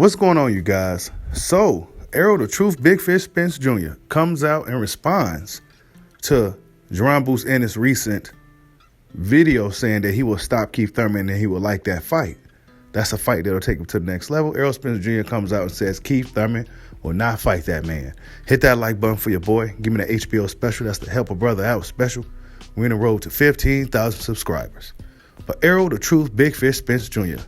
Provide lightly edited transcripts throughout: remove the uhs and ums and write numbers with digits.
What's going on, you guys? So, Errol, the Truth Big Fish Spence Jr. comes out and responds to Jaron Ennis' recent video saying that he will stop Keith Thurman and he will like that fight. That's a fight that'll take him to the next level. Errol Spence Jr. comes out and says Keith Thurman will not fight that man. Hit that like button for your boy. Give me the HBO special. That's the Help a Brother Out special. We're in the road to 15,000 subscribers. But Errol, the Truth Big Fish Spence Jr.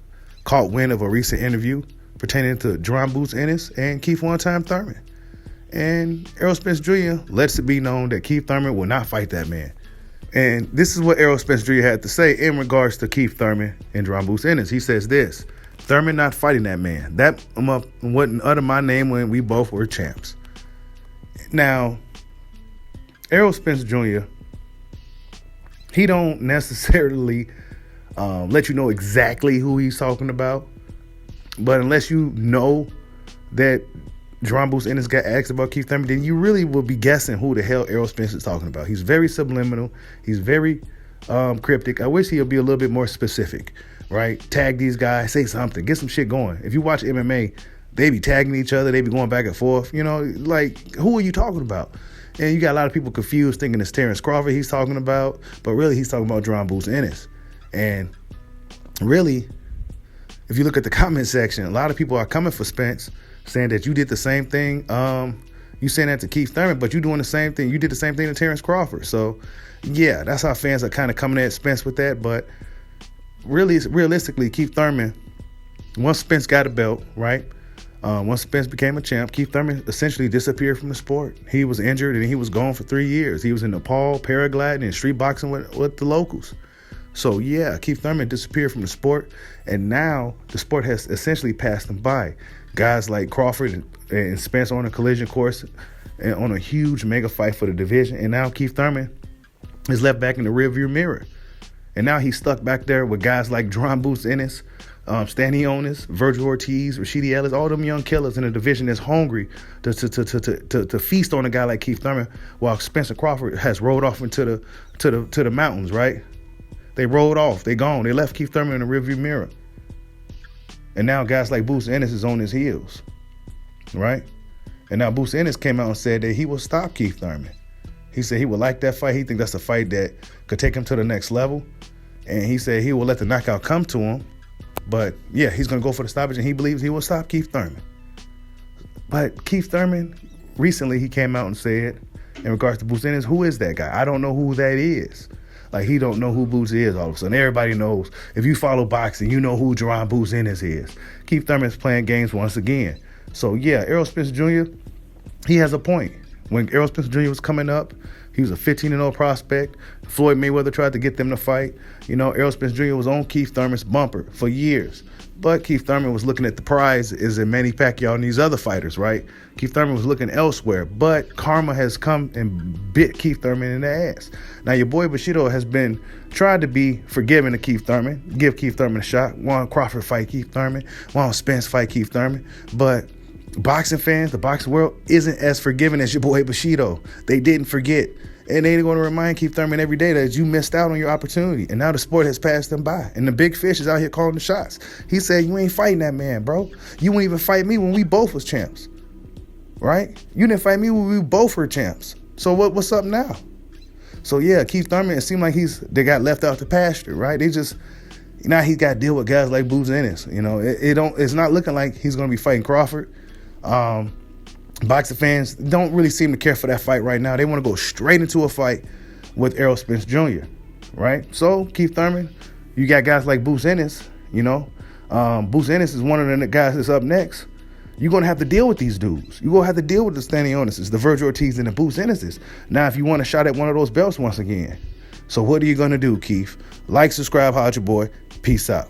caught wind of a recent interview pertaining to Jaron Ennis and Keith one-time Thurman. And Errol Spence Jr. lets it be known that Keith Thurman will not fight that man. And this is what Errol Spence Jr. had to say in regards to Keith Thurman and Jaron Ennis. He says this: Thurman not fighting that man. That wouldn't utter my name when we both were champs. Now, Errol Spence Jr., he don't necessarily let you know exactly who he's talking about. But unless you know that Jaron Ennis got asked about Keith Thurman, then you really will be guessing who the hell Errol Spence is talking about. He's very subliminal. He's very cryptic. I wish he'll be a little bit more specific, right? Tag these guys, say something, get some shit going. If you watch MMA, they be tagging each other. They be going back and forth. You know, like, who are you talking about? And you got a lot of people confused thinking it's Terrence Crawford he's talking about, but really he's talking about Jaron Ennis. And really, if you look at the comment section, a lot of people are coming for Spence, saying that you did the same thing. You saying that to Keith Thurman, but you doing the same thing. You did the same thing to Terrence Crawford. So, yeah, that's how fans are kind of coming at Spence with that. But really, realistically, Keith Thurman, once Spence got a belt, right? Once Spence became a champ, Keith Thurman essentially disappeared from the sport. He was injured and he was gone for 3 years. He was in Nepal, paragliding, and street boxing with the locals. So, yeah, Keith Thurman disappeared from the sport, and now the sport has essentially passed him by. Guys like Crawford and Spence on a collision course and on a huge mega fight for the division, and now Keith Thurman is left back in the rearview mirror. And now he's stuck back there with guys like Jaron Ennis, Stanley Ennis, Virgil Ortiz, Rashidi Ellis, all them young killers in a division that's hungry to feast on a guy like Keith Thurman, while Spencer Crawford has rolled off into the mountains, right? They rolled off. They gone. They left Keith Thurman in the rearview mirror. And now guys like Ennis is on his heels, right? And now Ennis came out and said that he will stop Keith Thurman. He said he would like that fight. He thinks that's a fight that could take him to the next level. And he said he will let the knockout come to him. But, yeah, he's going to go for the stoppage, and he believes he will stop Keith Thurman. But Keith Thurman, recently he came out and said, in regards to Ennis, who is that guy? I don't know who that is. Like, he don't know who Boosie is all of a sudden. Everybody knows. If you follow boxing, you know who Jaron Ennis is. Keith Thurman's playing games once again. So, yeah, Errol Spence Jr., he has a point. When Errol Spence Jr. was coming up, he was a 15-0 prospect. Floyd Mayweather tried to get them to fight. You know, Errol Spence Jr. was on Keith Thurman's bumper for years. But Keith Thurman was looking at the prize as in Manny Pacquiao and these other fighters, right? Keith Thurman was looking elsewhere. But karma has come and bit Keith Thurman in the ass. Now, your boy Bushido has been tried to be forgiving to Keith Thurman, give Keith Thurman a shot. Want Crawford fight Keith Thurman. Want Spence fight Keith Thurman. But boxing fans, the boxing world, isn't as forgiving as your boy Bushido. They didn't forget. And they're going to remind Keith Thurman every day that you missed out on your opportunity. And now the sport has passed them by. And the big fish is out here calling the shots. He said, you ain't fighting that man, bro. You wouldn't even fight me when we both was champs. Right? You didn't fight me when we both were champs. So what's up now? So, yeah, Keith Thurman, it seemed like they got left out to pasture, right? Now he's got to deal with guys like Ennis. You know, it's not looking like he's going to be fighting Crawford. Boxing fans don't really seem to care for that fight right now. They want to go straight into a fight with Errol Spence Jr., right? So, Keith Thurman, you got guys like Ennis, you know. Ennis is one of the guys that's up next. You're going to have to deal with these dudes. You're going to have to deal with the Stanley Ennis, the Virgil Ortiz, and the Ennis. Now, if you want a shot at one of those belts once again. So, what are you going to do, Keith? Like, subscribe, holla at your boy. Peace out.